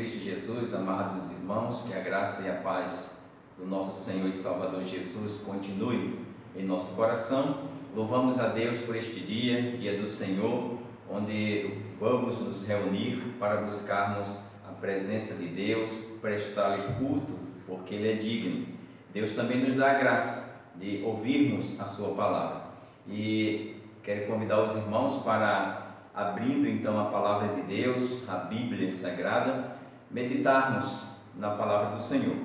Cristo Jesus, amados irmãos, que a graça e a paz do nosso Senhor e Salvador Jesus continue em nosso coração. Louvamos a Deus por este dia, dia do Senhor, onde vamos nos reunir para buscarmos a presença de Deus, prestar-lhe culto, porque Ele é digno. Deus também nos dá a graça de ouvirmos a sua palavra. E quero convidar os irmãos para, abrindo então a palavra de Deus, a Bíblia Sagrada, meditarmos na palavra do Senhor.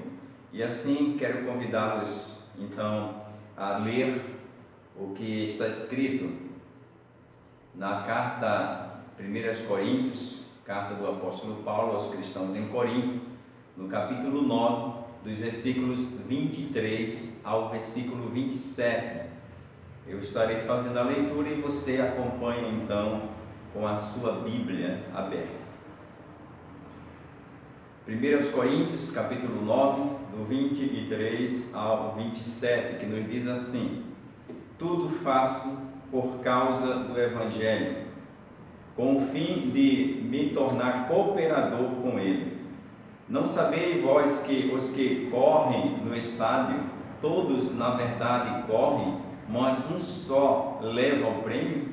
E assim quero convidá-los então a ler o que está escrito na carta 1 Coríntios, carta do apóstolo Paulo aos cristãos em Corinto, no capítulo 9, dos versículos 23 ao versículo 27. Eu estarei fazendo a leitura e você acompanha então com a sua Bíblia aberta. 1 Coríntios, capítulo 9, do 23 ao 27, que nos diz assim: tudo faço por causa do Evangelho, com o fim de me tornar cooperador com ele. Não sabeis vós que os que correm no estádio, todos na verdade correm, mas um só leva o prêmio?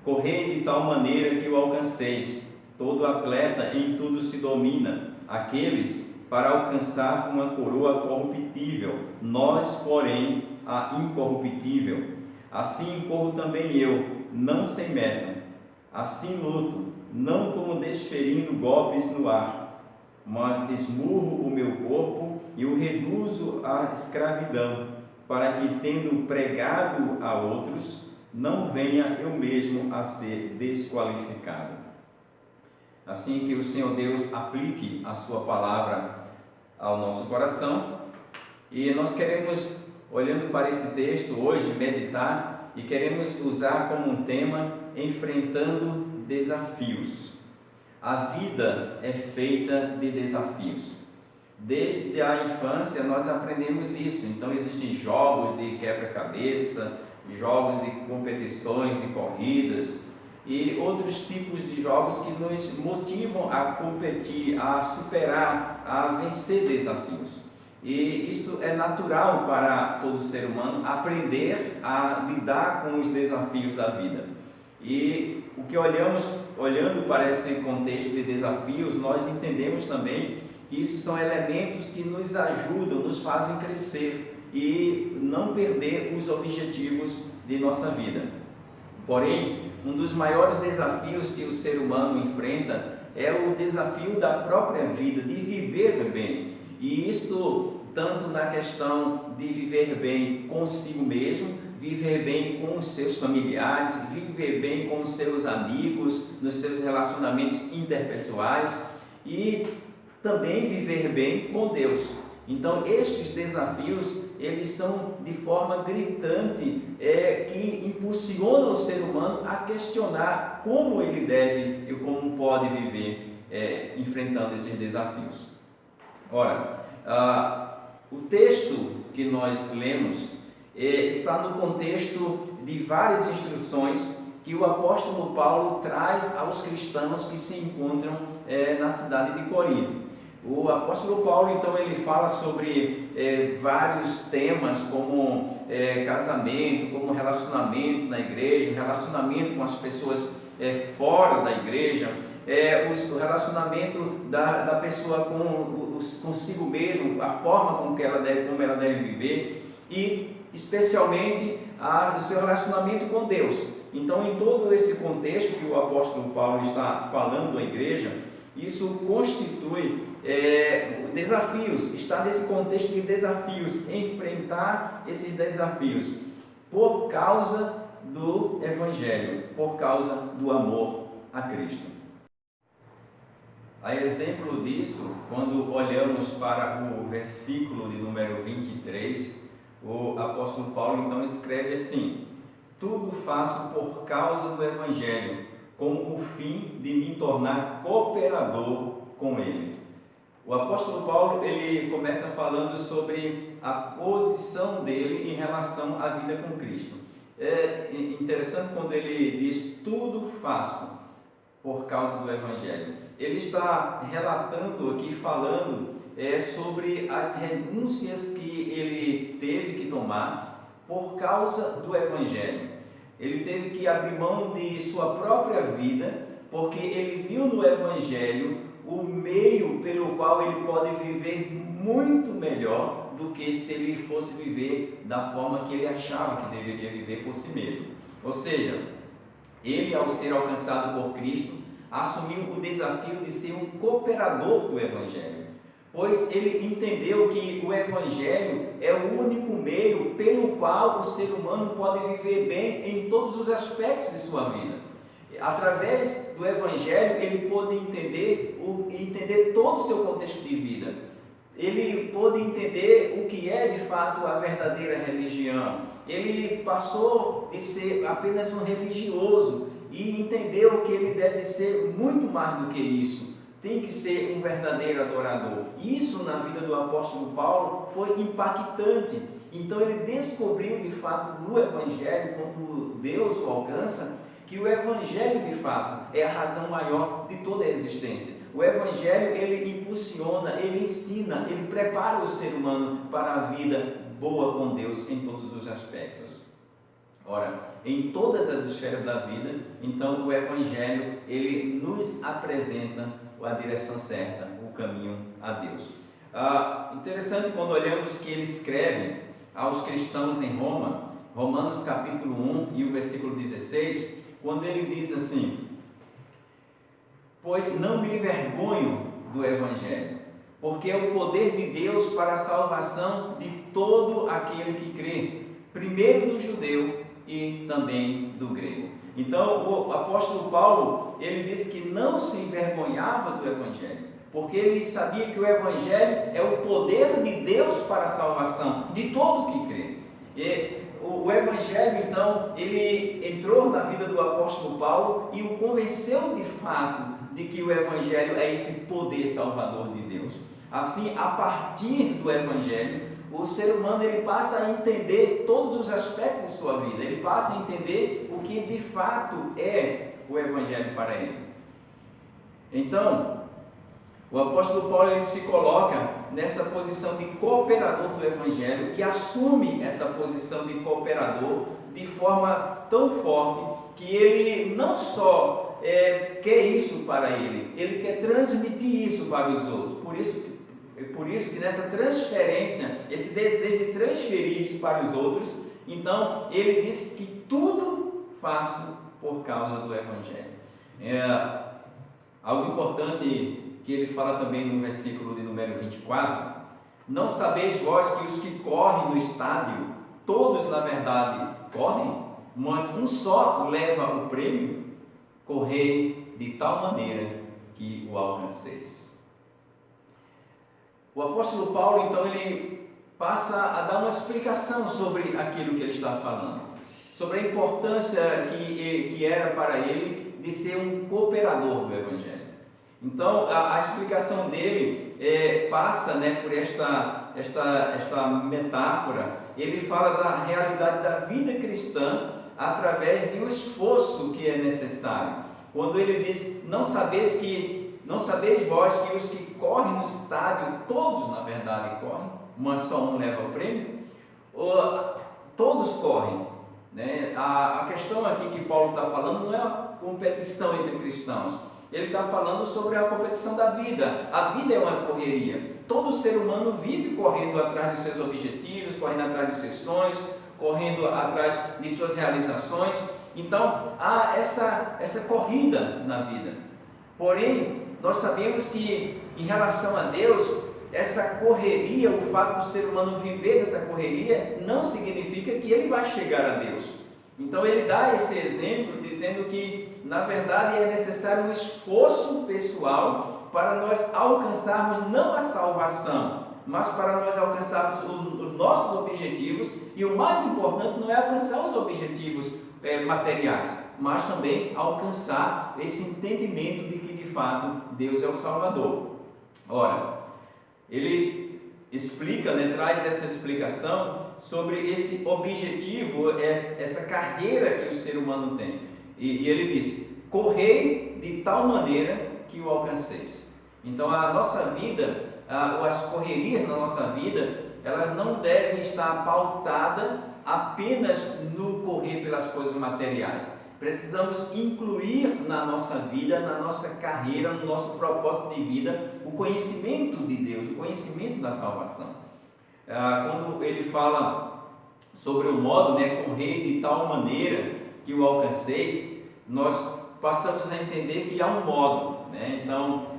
Correi de tal maneira que o alcanceis. Todo atleta em tudo se domina, aqueles para alcançar uma coroa corruptível, nós, porém, a incorruptível. Assim corro também eu, não sem meta. Assim luto, não como desferindo golpes no ar, mas esmurro o meu corpo e o reduzo à escravidão, para que, tendo pregado a outros, não venha eu mesmo a ser desqualificado. Assim que o Senhor Deus aplique a sua palavra ao nosso coração, e nós queremos, olhando para esse texto hoje, meditar e queremos usar como um tema enfrentando desafios. A vida é feita de desafios. Desde a infância nós aprendemos isso. Então existem jogos de quebra-cabeça, jogos de competições, de corridas e outros tipos de jogos que nos motivam a competir, a superar, a vencer desafios. E isto é natural para todo ser humano, aprender a lidar com os desafios da vida. E o que olhando para esse contexto de desafios, nós entendemos também que isso são elementos que nos ajudam, nos fazem crescer e não perder os objetivos de nossa vida. Porém, um dos maiores desafios que o ser humano enfrenta é o desafio da própria vida, de viver bem. E isto tanto na questão de viver bem consigo mesmo, viver bem com os seus familiares, viver bem com os seus amigos, nos seus relacionamentos interpessoais e também viver bem com Deus. Então, estes desafios, eles são de forma gritante, que impulsionam o ser humano a questionar como ele deve e como pode viver enfrentando esses desafios. Ora, o texto que nós lemos está no contexto de várias instruções que o apóstolo Paulo traz aos cristãos que se encontram na cidade de Corinto. O apóstolo Paulo, então, ele fala sobre vários temas como casamento, como relacionamento na igreja, relacionamento com as pessoas fora da igreja, o relacionamento da pessoa consigo mesmo, a forma como ela deve viver e especialmente o seu relacionamento com Deus. Então, em todo esse contexto que o apóstolo Paulo está falando à igreja, isso constitui desafios, está nesse contexto de desafios, enfrentar esses desafios por causa do Evangelho, por causa do amor a Cristo. A exemplo disso, quando olhamos para o versículo de número 23, o apóstolo Paulo então escreve assim: tudo faço por causa do Evangelho, com o fim de me tornar cooperador com ele. O apóstolo Paulo, ele começa falando sobre a posição dele em relação à vida com Cristo. É interessante quando ele diz tudo faço por causa do Evangelho. ele está relatando aqui, falando sobre as renúncias que ele teve que tomar por causa do Evangelho. Ele teve que abrir mão de sua própria vida, porque ele viu no Evangelho o meio pelo qual ele pode viver muito melhor do que se ele fosse viver da forma que ele achava que deveria viver por si mesmo. Ou seja, ele, ao ser alcançado por Cristo, assumiu o desafio de ser um cooperador do Evangelho, pois ele entendeu que o Evangelho é o único meio pelo qual o ser humano pode viver bem em todos os aspectos de sua vida. Através do Evangelho, ele pôde entender todo o seu contexto de vida. Ele pôde entender o que é de fato a verdadeira religião. Ele passou de ser apenas um religioso e entendeu que ele deve ser muito mais do que isso. Tem que ser um verdadeiro adorador. Isso na vida do apóstolo Paulo foi impactante. Então ele descobriu de fato no Evangelho, quando Deus o alcança, que o Evangelho de fato é a razão maior de toda a existência. O Evangelho, ele impulsiona, ele ensina, ele prepara o ser humano para a vida boa com Deus em todos os aspectos. Ora, em todas as esferas da vida, então o Evangelho, ele nos apresenta a direção certa, o caminho a Deus. Interessante quando olhamos que ele escreve aos cristãos em Roma, Romanos capítulo 1 e o versículo 16, quando ele diz assim: pois não me envergonho do Evangelho, porque é o poder de Deus para a salvação de todo aquele que crê, primeiro do judeu e também do grego. Então o apóstolo Paulo, ele disse que não se envergonhava do Evangelho, porque ele sabia que o Evangelho é o poder de Deus para a salvação de todo que crê. E o Evangelho, então, ele entrou na vida do apóstolo Paulo e o convenceu de fato de que o Evangelho é esse poder salvador de Deus. Assim, a partir do Evangelho, o ser humano ele passa a entender todos os aspectos de sua vida, ele passa a entender o que de fato é o Evangelho para ele. Então, o apóstolo Paulo ele se coloca nessa posição de cooperador do Evangelho e assume essa posição de cooperador de forma tão forte que ele não só quer isso para ele quer transmitir isso para os outros. Por isso que nessa transferência, esse desejo de transferir isso para os outros, então ele diz que tudo faço por causa do Evangelho. Algo importante que ele fala também no versículo de número 24: não sabeis vós que os que correm no estádio, todos na verdade correm, mas um só leva o prêmio? Correi de tal maneira que o alcanceis. O apóstolo Paulo, então, ele passa a dar uma explicação sobre aquilo que ele está falando, sobre a importância que era para ele de ser um cooperador do Evangelho. Então, a explicação dele passa por esta metáfora. Ele fala da realidade da vida cristã através de um esforço que é necessário. Quando ele diz: não sabeis vós que os que correm no estádio, todos na verdade correm, mas só um leva o prêmio? Todos correm, né? A questão aqui que Paulo está falando não é uma competição entre cristãos. Ele está falando sobre a competição da vida. A vida é uma correria. Todo ser humano vive correndo atrás dos seus objetivos, correndo atrás dos seus sonhos, correndo atrás de suas realizações. Então, há essa corrida na vida. Porém, nós sabemos que, em relação a Deus, essa correria, o fato do ser humano viver dessa correria, não significa que ele vai chegar a Deus. Então ele dá esse exemplo dizendo que, na verdade, é necessário um esforço pessoal para nós alcançarmos não a salvação, mas para nós alcançarmos os nossos objetivos. E o mais importante não é alcançar os objetivos materiais, mas também alcançar esse entendimento de que de fato Deus é o Salvador. Ora, ele explica, traz essa explicação sobre esse objetivo, essa carreira que o ser humano tem. E ele diz: correi de tal maneira que o alcanceis. Então a nossa vida, as correrias na nossa vida, elas não devem estar pautadas apenas no correr pelas coisas materiais. Precisamos incluir na nossa vida, na nossa carreira, no nosso propósito de vida, o conhecimento de Deus, o conhecimento da salvação. Quando ele fala sobre o modo, correr de tal maneira que o alcanceis, nós passamos a entender que há um modo, Então,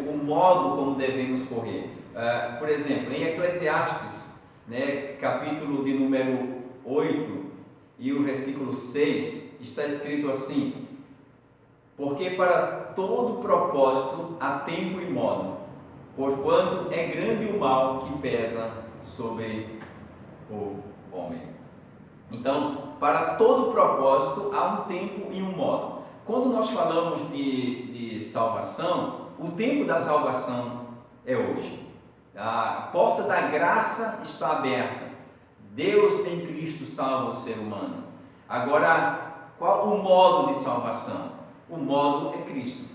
o modo como devemos correr. Por exemplo, em Eclesiastes, capítulo de número 8 e o versículo 6, está escrito assim: porque para todo propósito há tempo e modo, porquanto é grande o mal que pesa sobre o homem. Então, para todo propósito há um tempo e um modo. Quando nós falamos de salvação, o tempo da salvação é hoje. A porta da graça está aberta. Deus em Cristo salva o ser humano. Agora, qual o modo de salvação? O modo é Cristo.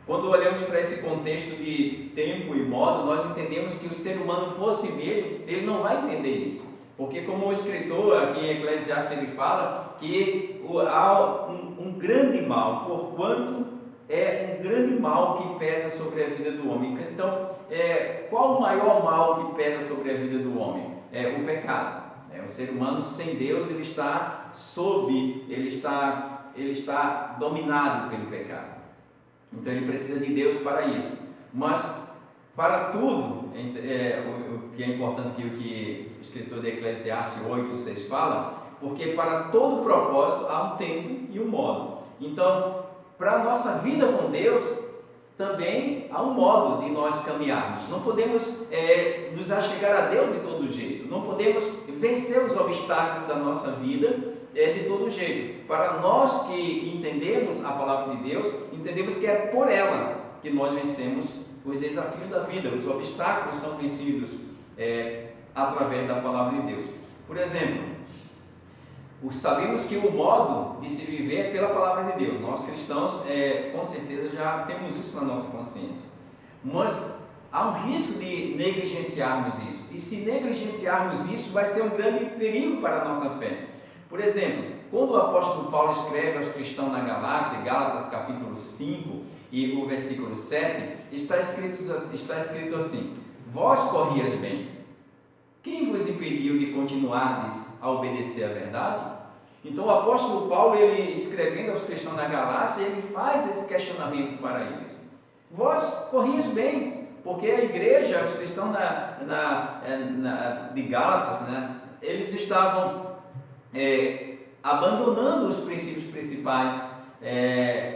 Quando olhamos para esse contexto de tempo e modo, nós entendemos que o ser humano por si mesmo, ele não vai entender isso. Porque como o escritor aqui em Eclesiastes ele fala que há um grande mal, porquanto é um grande mal que pesa sobre a vida do homem. Então, qual o maior mal que pesa sobre a vida do homem? É o pecado. O ser humano sem Deus, ele está dominado pelo pecado. Então ele precisa de Deus para isso. Mas para tudo, o que é importante que o que o escritor de Eclesiastes 8:6 fala, porque para todo propósito há um tempo e um modo. Então, para a nossa vida com Deus, também há um modo de nós caminharmos. Não podemos nos achegar a Deus de todo jeito. Não podemos vencer os obstáculos da nossa vida de todo jeito. Para nós que entendemos a palavra de Deus, entendemos que é por ela que nós vencemos os desafios da vida. Os obstáculos são vencidos através da palavra de Deus. Por exemplo, sabemos que o modo de se viver é pela palavra de Deus. Nós cristãos, com certeza, já temos isso na nossa consciência. Mas há um risco de negligenciarmos isso. E se negligenciarmos isso, vai ser um grande perigo para a nossa fé. Por exemplo, quando o apóstolo Paulo escreve aos cristãos na Galácia, Gálatas capítulo 5 e o versículo 7, está escrito assim: vós corrias bem. Quem vos impediu de continuardes a obedecer à verdade? Então o apóstolo Paulo, ele escrevendo aos cristãos na Galácia, ele faz esse questionamento para eles. Vós corrias bem, porque a igreja, os cristãos de Gálatas, eles estavam abandonando os princípios principais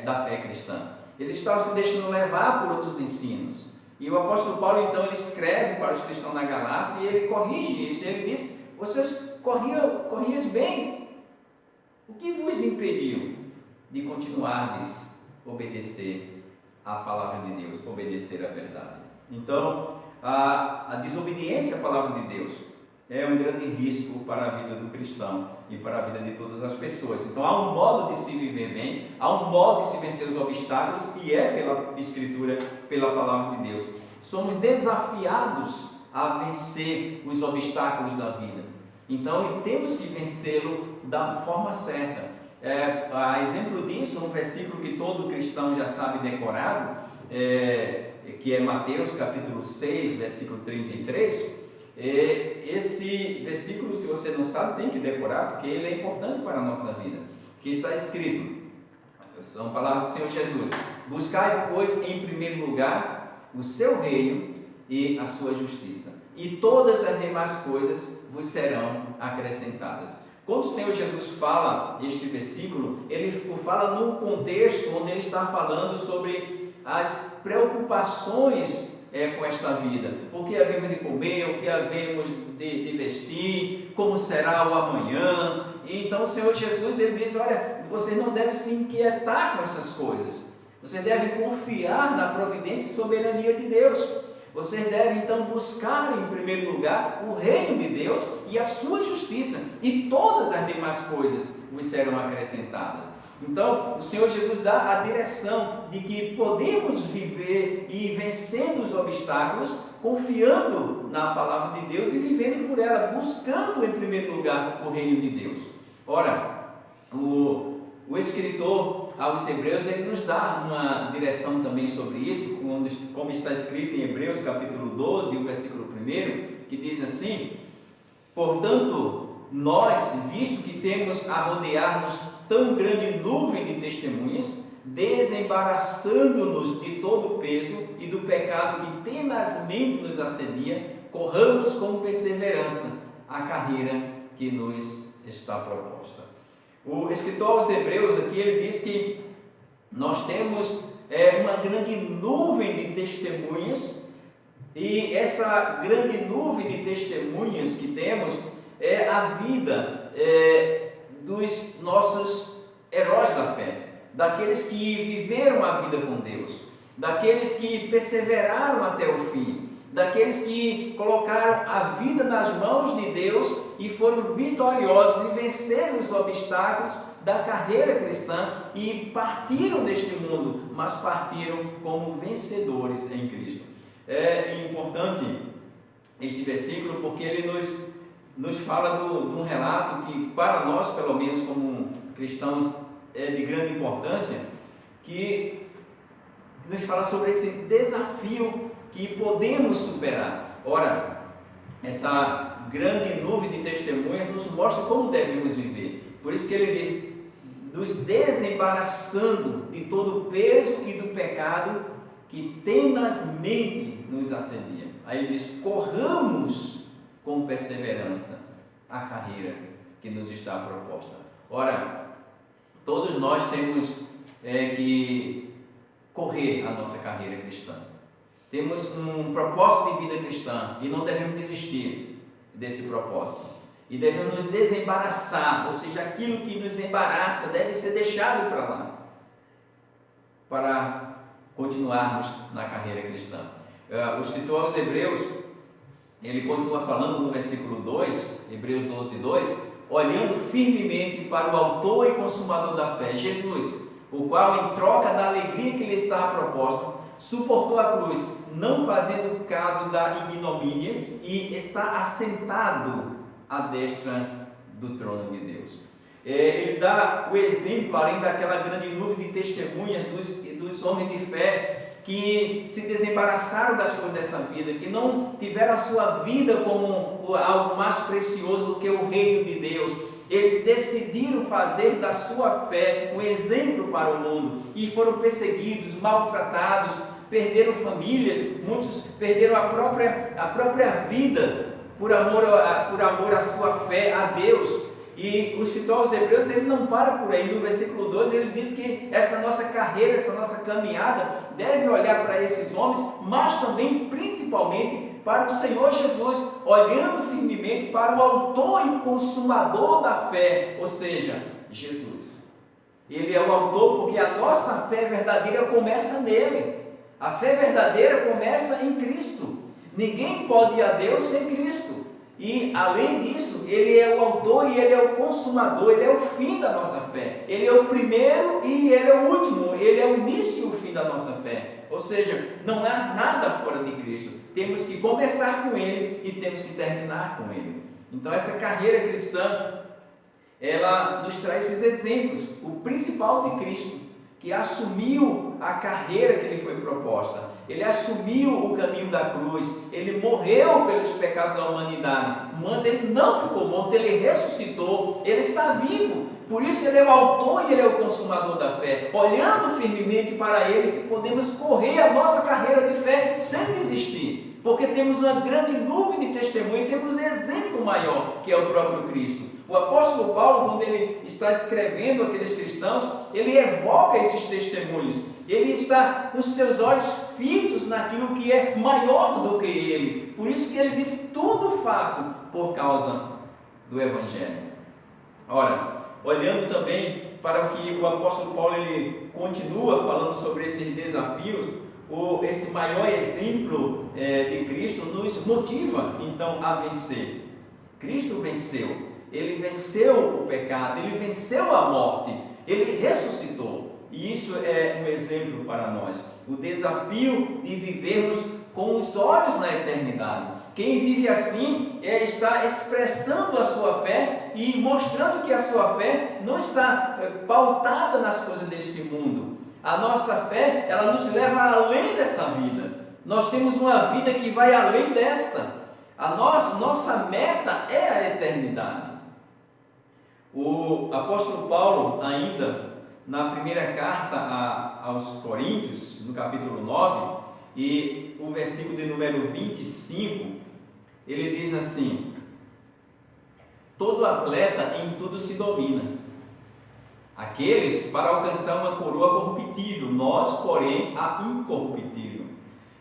da fé cristã. Eles estavam se deixando levar por outros ensinos. E o apóstolo Paulo, então, ele escreve para os cristãos na Galácia e ele corrige isso. Ele diz: vocês corriam bem. O que vos impediu de continuardes a obedecer à palavra de Deus, obedecer à verdade? Então, a desobediência à palavra de Deus é um grande risco para a vida do cristão e para a vida de todas as pessoas. Então há um modo de se viver bem, há um modo de se vencer os obstáculos, e é pela Escritura, pela palavra de Deus. Somos desafiados a vencer os obstáculos da vida. Então temos que vencê-lo da forma certa. A exemplo disso, um versículo que todo cristão já sabe decorado, que é Mateus capítulo 6, versículo 33. Esse versículo, se você não sabe, tem que decorar, porque ele é importante para a nossa vida. Que está escrito, são palavras do Senhor Jesus: buscai, pois, em primeiro lugar o seu reino e a sua justiça, e todas as demais coisas vos serão acrescentadas. Quando o Senhor Jesus fala este versículo, ele o fala num contexto onde ele está falando sobre as preocupações com esta vida, o que havemos de comer, o que havemos de vestir, como será o amanhã. E então o Senhor Jesus, ele diz: olha, vocês não devem se inquietar com essas coisas, vocês devem confiar na providência e soberania de Deus, Vocês devem então buscar em primeiro lugar o reino de Deus e a sua justiça, e todas as demais coisas vos serão acrescentadas. Então, o Senhor Jesus dá a direção de que podemos viver e vencendo os obstáculos, confiando na palavra de Deus e vivendo por ela, buscando em primeiro lugar o reino de Deus. Ora, o escritor aos Hebreus, ele nos dá uma direção também sobre isso, como está escrito em Hebreus capítulo 12, o versículo 1, que diz assim: portanto, nós, visto que temos a rodear-nos tão grande nuvem de testemunhas, desembaraçando-nos de todo o peso e do pecado que tenazmente nos assedia, corramos com perseverança a carreira que nos está proposta. O escritor aos Hebreus aqui, ele diz que nós temos uma grande nuvem de testemunhas, e essa grande nuvem de testemunhas que temos é a vida dos nossos heróis da fé, daqueles que viveram a vida com Deus, daqueles que perseveraram até o fim, daqueles que colocaram a vida nas mãos de Deus e foram vitoriosos e venceram os obstáculos da carreira cristã e partiram deste mundo, mas partiram como vencedores em Cristo. É importante este versículo porque ele nos fala de um relato que para nós, pelo menos como cristãos, é de grande importância, que nos fala sobre esse desafio que podemos superar. Ora, essa grande nuvem de testemunhas nos mostra como devemos viver. Por isso que ele diz, nos desembaraçando de todo o peso e do pecado que tenazmente nos assedia. Aí ele diz, corramos com perseverança a carreira que nos está proposta. Ora, todos nós temos que correr a nossa carreira cristã. Temos um propósito de vida cristã e não devemos desistir desse propósito. E devemos nos desembaraçar, ou seja, aquilo que nos embaraça deve ser deixado para lá, para continuarmos na carreira cristã. O escritor aos Hebreus, ele continua falando no versículo 2, Hebreus 12, 2, olhando firmemente para o autor e consumador da fé, Jesus, o qual, em troca da alegria que lhe estava proposta, suportou a cruz, não fazendo caso da ignomínia, e está assentado à destra do trono de Deus. Ele dá o exemplo, além daquela grande nuvem de testemunhas dos homens de fé que se desembaraçaram das coisas dessa vida, que não tiveram a sua vida como algo mais precioso do que o reino de Deus. Eles decidiram fazer da sua fé um exemplo para o mundo e foram perseguidos, maltratados, perderam famílias, muitos perderam a própria vida por amor à sua fé a Deus. E o escritor aos Hebreus, ele não para por aí. No versículo 12 ele diz que essa nossa carreira, essa nossa caminhada deve olhar para esses homens, mas também principalmente para o Senhor Jesus, olhando firmemente para o autor e consumador da fé, ou seja, Jesus. Ele é o autor porque a nossa fé verdadeira começa nele. A fé verdadeira começa em Cristo. Ninguém pode ir a Deus sem Cristo. E, além disso, Ele é o autor e Ele é o consumador, Ele é o fim da nossa fé. Ele é o primeiro e Ele é o último, Ele é o início e o fim da nossa fé. Ou seja, não há nada fora de Cristo. Temos que começar com Ele e temos que terminar com Ele. Então, essa carreira cristã, ela nos traz esses exemplos. O principal de Cristo, que assumiu a carreira que lhe foi proposta. Ele assumiu o caminho da cruz, ele morreu pelos pecados da humanidade, mas ele não ficou morto, ele ressuscitou, ele está vivo. Por isso ele é o autor e ele é o consumador da fé. Olhando firmemente para ele, podemos correr a nossa carreira de fé sem desistir, porque temos uma grande nuvem de testemunho, temos um exemplo maior, que é o próprio Cristo. O apóstolo Paulo, quando ele está escrevendo aqueles cristãos, ele evoca esses testemunhos. Ele está com seus olhos fitos naquilo que é maior do que ele. Por isso que ele diz, tudo faço por causa do Evangelho. Ora, olhando também para o que o apóstolo Paulo ele continua falando sobre esses desafios, esse maior exemplo de Cristo nos motiva então a vencer. Cristo venceu, ele venceu o pecado, ele venceu a morte, ele ressuscitou, e isso é um exemplo para nós. O desafio de vivermos com os olhos na eternidade. Quem vive assim está expressando a sua fé e mostrando que a sua fé não está pautada nas coisas deste mundo. A nossa fé, ela nos leva além dessa vida. Nós temos uma vida que vai além desta. A nossa meta é a eternidade. O apóstolo Paulo, ainda na primeira carta aos Coríntios, no capítulo 9, e o versículo de número 25, ele diz assim: todo atleta em tudo se domina, aqueles para alcançar uma coroa corruptível, nós, porém, a incorruptível.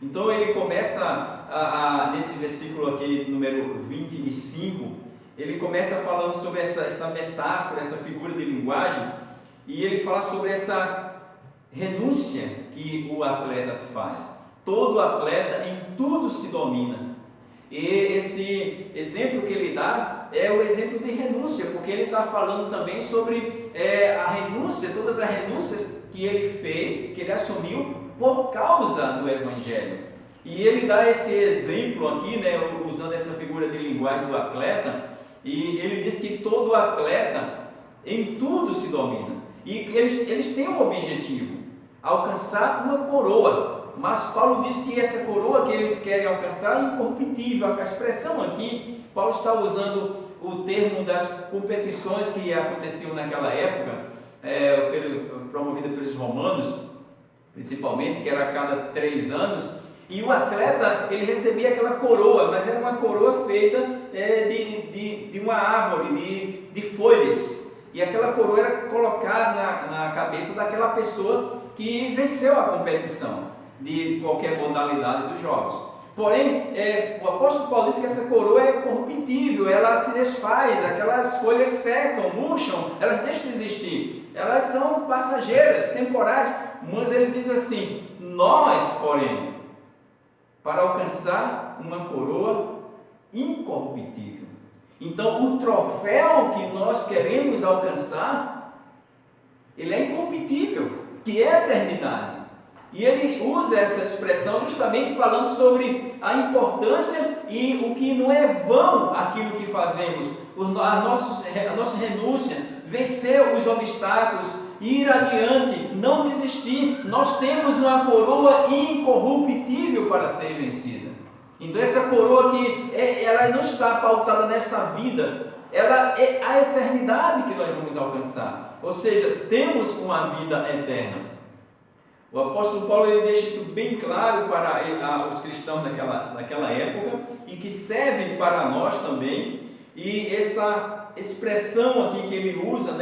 Então ele começa, nesse versículo aqui, número 25, ele começa falando sobre esta metáfora, essa figura de linguagem, e ele fala sobre essa renúncia que o atleta faz. Todo atleta em tudo se domina. E esse exemplo que ele dá é o exemplo de renúncia, porque ele está falando também sobre a renúncia, todas as renúncias que ele fez, que ele assumiu por causa do Evangelho. E ele dá esse exemplo aqui, usando essa figura de linguagem do atleta, e ele diz que todo atleta em tudo se domina. E eles têm um objetivo: alcançar uma coroa. Mas Paulo diz que essa coroa que eles querem alcançar é incorruptível. A expressão aqui, Paulo está usando o termo das competições que aconteciam naquela época, promovida pelos romanos, principalmente, que era a cada 3 anos, e o atleta, ele recebia aquela coroa, mas era uma coroa feita de uma árvore, de folhas, e aquela coroa era colocada na cabeça daquela pessoa que venceu a competição de qualquer modalidade dos jogos. Porém, o apóstolo Paulo diz que essa coroa é corruptível, ela se desfaz, aquelas folhas secam, murcham, elas deixam de existir, elas são passageiras, temporais. Mas ele diz assim: nós, porém, para alcançar uma coroa incorruptível. Então, o troféu que nós queremos alcançar, ele é incorruptível, que é a eternidade. E ele usa essa expressão justamente falando sobre a importância e o que não é vão aquilo que fazemos, a nossa renúncia, vencer os obstáculos, ir adiante, não desistir. Nós temos uma coroa incorruptível para ser vencida. Então essa coroa que ela não está pautada nesta vida, ela é a eternidade que nós vamos alcançar. Ou seja, temos uma vida eterna. O apóstolo Paulo ele deixa isso bem claro para os cristãos daquela época e que serve para nós também. E esta expressão aqui que ele usa,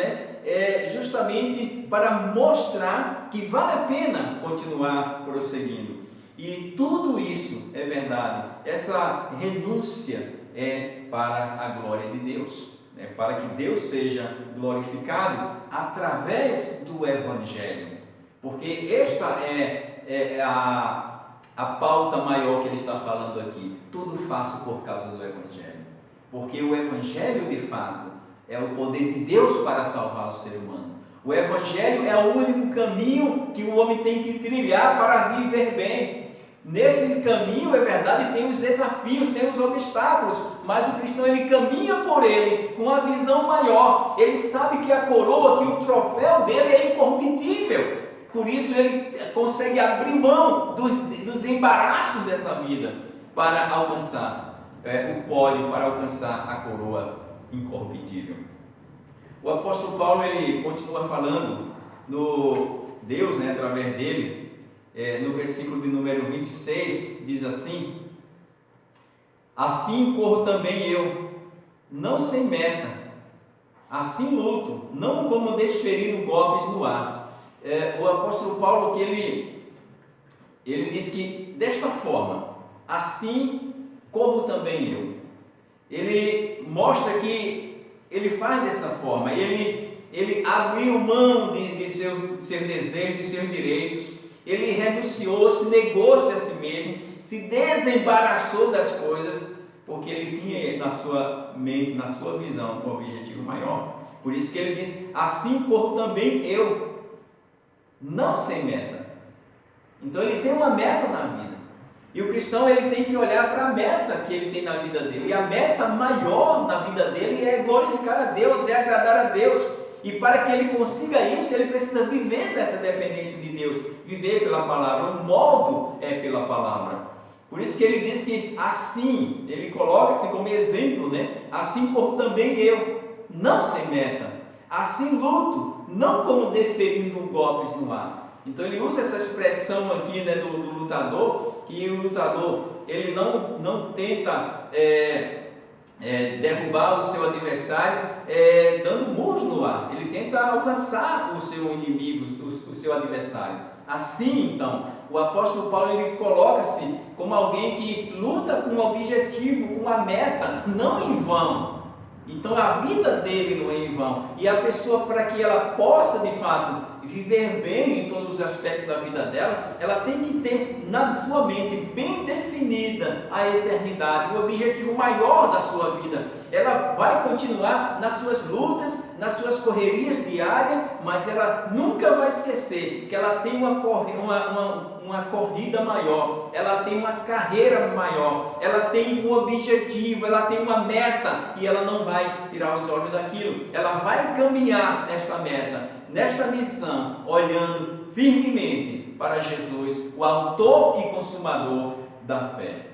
é justamente para mostrar que vale a pena continuar prosseguindo. E tudo isso é verdade. Essa renúncia é para a glória de Deus, para que Deus seja glorificado através do Evangelho. Porque esta é a pauta maior que ele está falando aqui. Tudo faço por causa do Evangelho. Porque o Evangelho, de fato, é o poder de Deus para salvar o ser humano. O Evangelho é o único caminho que o homem tem que trilhar para viver bem. Nesse caminho, é verdade, tem os desafios, tem os obstáculos, mas o cristão ele caminha por ele com uma visão maior. Ele sabe que a coroa, que o troféu dele é incorruptível. Por isso ele consegue abrir mão dos embaraços dessa vida para alcançar o pódio, para alcançar a coroa incorruptível. O apóstolo Paulo ele continua falando no Deus, através dele, no versículo de número 26, diz assim: assim corro também eu, não sem meta, assim luto, não como desferindo golpes no ar. O apóstolo Paulo que ele diz que desta forma, assim corro também eu. Ele mostra que ele faz dessa forma, ele abriu mão de seus desejos, de seus direitos, ele renunciou, se negou-se a si mesmo, se desembaraçou das coisas, porque ele tinha na sua mente, na sua visão, um objetivo maior. Por isso que ele diz: assim corro também eu, não sem meta. Então ele tem uma meta na vida. E o cristão, ele tem que olhar para a meta que ele tem na vida dele. E a meta maior na vida dele é glorificar a Deus, é agradar a Deus. E para que ele consiga isso, ele precisa viver dessa dependência de Deus, viver pela palavra. O modo é pela palavra. Por isso que ele diz que assim, ele coloca-se como exemplo, né? Assim como também eu, não sem meta. Assim luto, não como deferindo golpes no ar. Então ele usa essa expressão aqui, né, do lutador, que o lutador, ele não tenta derrubar o seu adversário dando murros no ar. Ele tenta alcançar o seu inimigo, o seu adversário. Assim, então, o apóstolo Paulo, ele coloca-se como alguém que luta com um objetivo, com uma meta, não em vão. Então a vida dele não é em vão. E a pessoa, para que ela possa de fato viver bem em todos os aspectos da vida dela, ela tem que ter na sua mente bem definida a eternidade, o objetivo maior da sua vida. Ela vai continuar nas suas lutas, nas suas correrias diárias, mas ela nunca vai esquecer que ela tem uma corrida maior, ela tem uma carreira maior, ela tem um objetivo, ela tem uma meta, e ela não vai tirar os olhos daquilo. Ela vai caminhar nesta meta, nesta missão, olhando firmemente para Jesus, o autor e consumador da fé.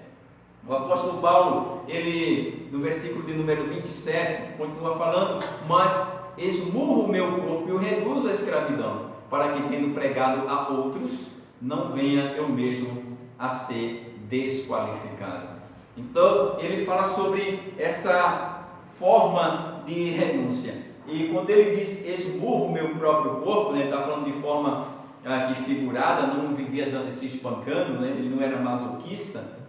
O apóstolo Paulo, ele, no versículo de número 27, continua falando: mas esmurro o meu corpo e o reduzo à escravidão, para que, tendo pregado a outros, não venha eu mesmo a ser desqualificado. Então, ele fala sobre essa forma de renúncia. E quando ele diz esmurro o meu próprio corpo, né, ele está falando de forma aqui figurada, não vivia se espancando, né, ele não era masoquista.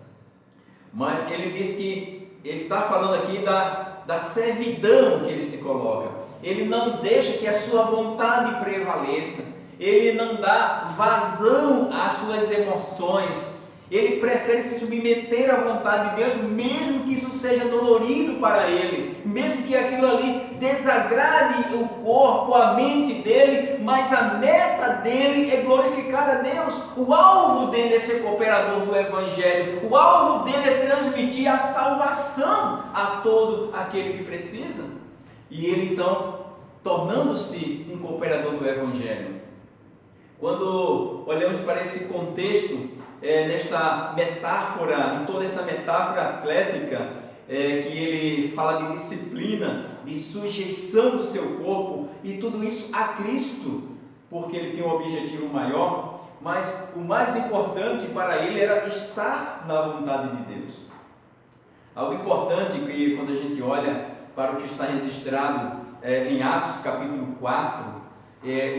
Mas ele diz que ele está falando aqui da servidão que ele se coloca. Ele não deixa que a sua vontade prevaleça. Ele não dá vazão às suas emoções. Ele prefere se submeter à vontade de Deus, mesmo que isso seja dolorido para ele, mesmo que aquilo ali desagrade o corpo, a mente dele, mas a meta dele é glorificar a Deus. O alvo dele é ser cooperador do Evangelho, o alvo dele é transmitir a salvação a todo aquele que precisa. E ele então, tornando-se um cooperador do Evangelho. Quando olhamos para esse contexto, nesta metáfora, em toda essa metáfora atlética, que ele fala de disciplina, de sujeição do seu corpo, e tudo isso a Cristo, porque ele tem um objetivo maior, mas o mais importante para ele era estar na vontade de Deus. Algo importante que, quando a gente olha para o que está registrado em Atos capítulo 4,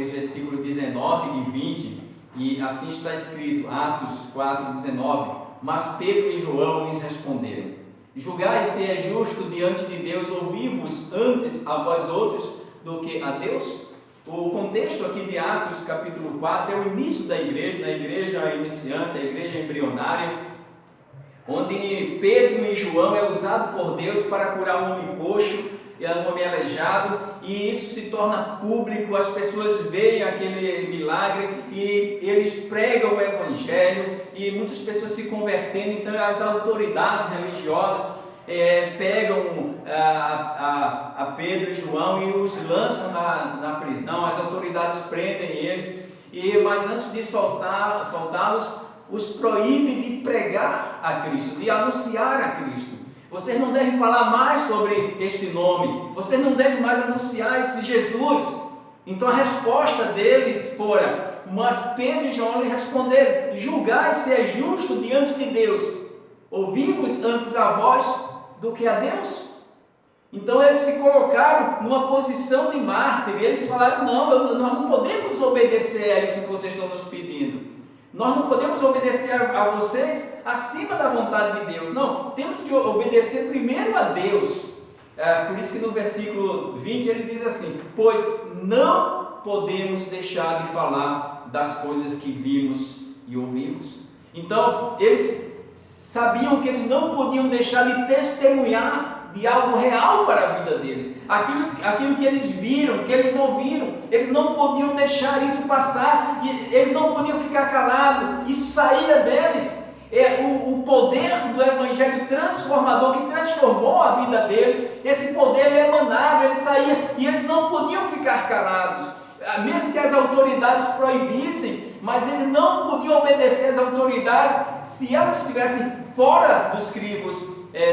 os versículos 19 e 20, e assim está escrito, Atos 4, 19: mas Pedro e João lhes responderam: julgai se é justo diante de Deus ouvir-vos antes a vós outros do que a Deus? O contexto aqui de Atos capítulo 4 é o início da igreja iniciante, a igreja embrionária, onde Pedro e João é usado por Deus para curar um homem coxo e um homem aleijado, e isso se torna público, as pessoas veem aquele milagre e eles pregam o Evangelho, e muitas pessoas se convertendo. Então as autoridades religiosas pegam a Pedro e João e os lançam na prisão. As autoridades prendem eles, mas antes de soltá-los, os proíbe de pregar a Cristo, de anunciar a Cristo. Vocês não devem falar mais sobre este nome, vocês não devem mais anunciar esse Jesus. Então a resposta deles fora: mas Pedro e João lhe responderam: julgai se é justo diante de Deus ouvir-vos antes a vós do que a Deus. Então eles se colocaram numa posição de mártir, e eles falaram: não, nós não podemos obedecer a isso que vocês estão nos pedindo. Nós não podemos obedecer a vocês acima da vontade de Deus. Não, temos que obedecer primeiro a Deus. Por isso que no versículo 20 ele diz assim: pois não podemos deixar de falar das coisas que vimos e ouvimos. Então, eles sabiam que eles não podiam deixar de testemunhar de algo real para a vida deles. Aquilo que eles viram, que eles ouviram, eles não podiam deixar isso passar, eles não podiam ficar calados, isso saía deles. O poder do Evangelho transformador que transformou a vida deles, esse poder ele emanava, ele saía, e eles não podiam ficar calados, mesmo que as autoridades proibissem, mas eles não podiam obedecer às autoridades se elas estivessem fora dos crivos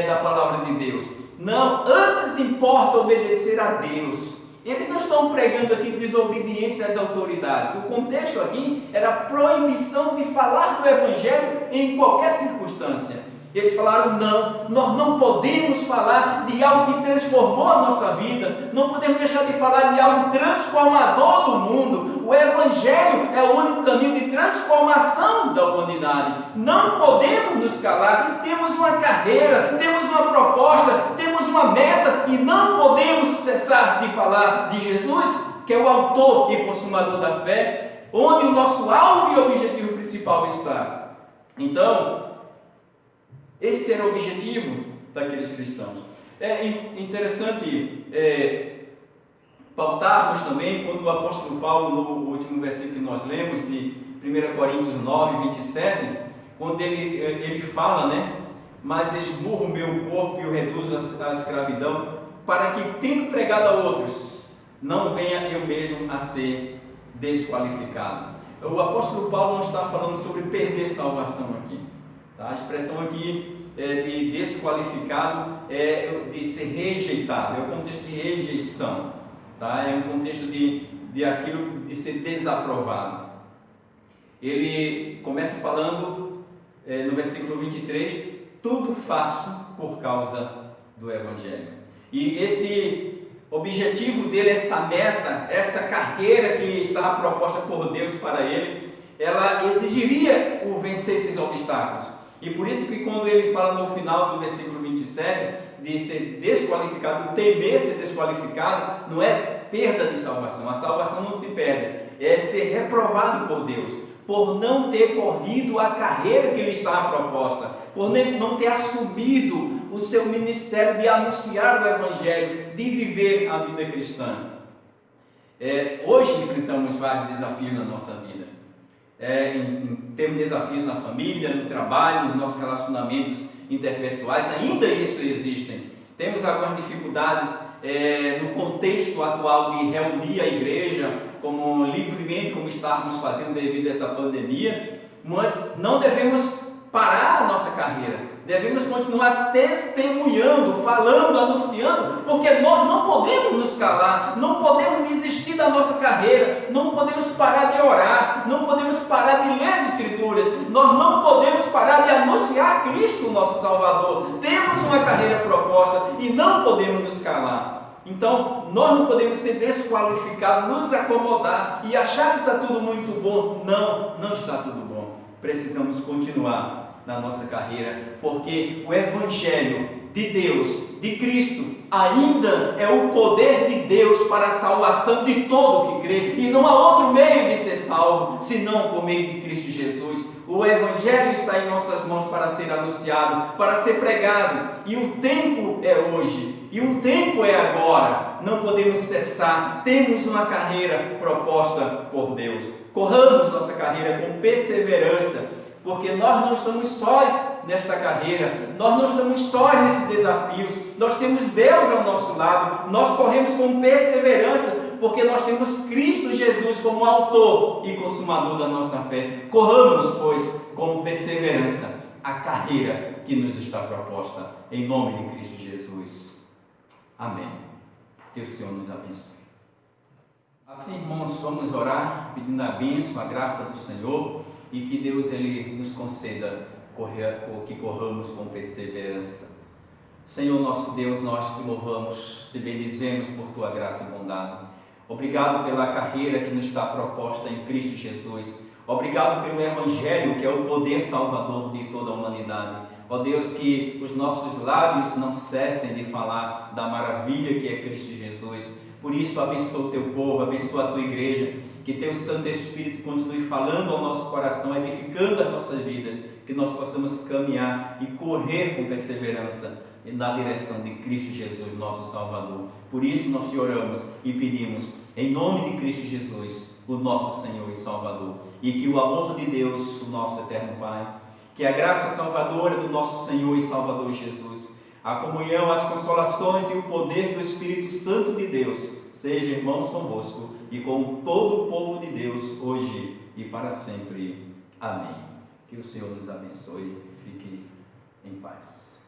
da palavra de Deus. Não, antes importa obedecer a Deus. Eles não estão pregando aqui desobediência às autoridades. O contexto aqui era a proibição de falar do Evangelho em qualquer circunstância. Eles falaram: não, nós não podemos falar de algo que transformou a nossa vida, não podemos deixar de falar de algo transformador do mundo. O Evangelho é o único caminho de transformação da humanidade. Não podemos nos calar, temos uma carreira, temos uma proposta, temos uma meta e não podemos cessar de falar de Jesus, que é o autor e consumador da fé, onde o nosso alvo e objetivo principal está. Então, esse era o objetivo daqueles cristãos. É interessante pautarmos também quando o apóstolo Paulo, no último versículo que nós lemos, de 1 Coríntios 9, 27, quando ele fala, mas esmurro o meu corpo e o reduzo à escravidão, para que, tendo pregado a outros, não venha eu mesmo a ser desqualificado. O apóstolo Paulo não está falando sobre perder salvação aqui. Tá? A expressão aqui de desqualificado é de ser rejeitado, é um contexto de rejeição, tá? É um contexto de aquilo de ser desaprovado. Ele começa falando no versículo 23, tudo faço por causa do Evangelho. E esse objetivo dele, essa meta, essa carreira que estava proposta por Deus para ele, ela exigiria o vencer esses obstáculos. E por isso que quando ele fala no final do versículo 27, de ser desqualificado, temer ser desqualificado, não é perda de salvação. A salvação não se perde, é ser reprovado por Deus, por não ter corrido a carreira que lhe estava proposta, por não ter assumido o seu ministério de anunciar o Evangelho, de viver a vida cristã. Hoje enfrentamos vários desafios na nossa vida. Temos desafios na família, no trabalho, nos nossos relacionamentos interpessoais, ainda isso existem. Temos algumas dificuldades no contexto atual de reunir a igreja livremente, como estávamos fazendo devido a essa pandemia, mas não devemos parar a nossa carreira, devemos continuar testemunhando, falando, anunciando, porque nós não podemos nos calar, não podemos desistir da nossa carreira, não podemos parar de orar, não podemos parar de ler as Escrituras, nós não podemos parar de anunciar Cristo, o nosso Salvador. Temos uma carreira proposta e não podemos nos calar. Então, nós não podemos ser desqualificados, nos acomodar e achar que está tudo muito bom. Não está tudo bom. Precisamos continuar na nossa carreira, porque o Evangelho de Deus, de Cristo, ainda é o poder de Deus para a salvação de todo que crê, e não há outro meio de ser salvo, senão por meio de Cristo Jesus. O Evangelho está em nossas mãos para ser anunciado, para ser pregado, e o tempo é hoje, e o tempo é agora. Não podemos cessar, temos uma carreira proposta por Deus. Corramos nossa carreira com perseverança, porque nós não estamos sós nesta carreira, nós não estamos sós nesses desafios, nós temos Deus ao nosso lado, nós corremos com perseverança, porque nós temos Cristo Jesus como autor e consumador da nossa fé. Corramos, pois, com perseverança a carreira que nos está proposta, em nome de Cristo Jesus. Amém. Que o Senhor nos abençoe. Assim, irmãos, vamos orar, pedindo a bênção, a graça do Senhor, e que Deus Ele nos conceda que corramos com perseverança. Senhor nosso Deus, nós te louvamos, te bendizemos por tua graça e bondade. Obrigado pela carreira que nos está proposta em Cristo Jesus. Obrigado pelo Evangelho, que é o poder salvador de toda a humanidade. Ó Deus, que os nossos lábios não cessem de falar da maravilha que é Cristo Jesus. Por isso, abençoa o teu povo, abençoa a tua igreja, que teu Santo Espírito continue falando ao nosso coração, edificando as nossas vidas, que nós possamos caminhar e correr com perseverança na direção de Cristo Jesus, nosso Salvador. Por isso nós te oramos e pedimos, em nome de Cristo Jesus, o nosso Senhor e Salvador, e que o amor de Deus, o nosso eterno Pai, que a graça salvadora do nosso Senhor e Salvador Jesus, a comunhão, as consolações e o poder do Espírito Santo de Deus, seja, irmãos, convosco e com todo o povo de Deus, hoje e para sempre. Amém. Que o Senhor nos abençoe. Fique em paz.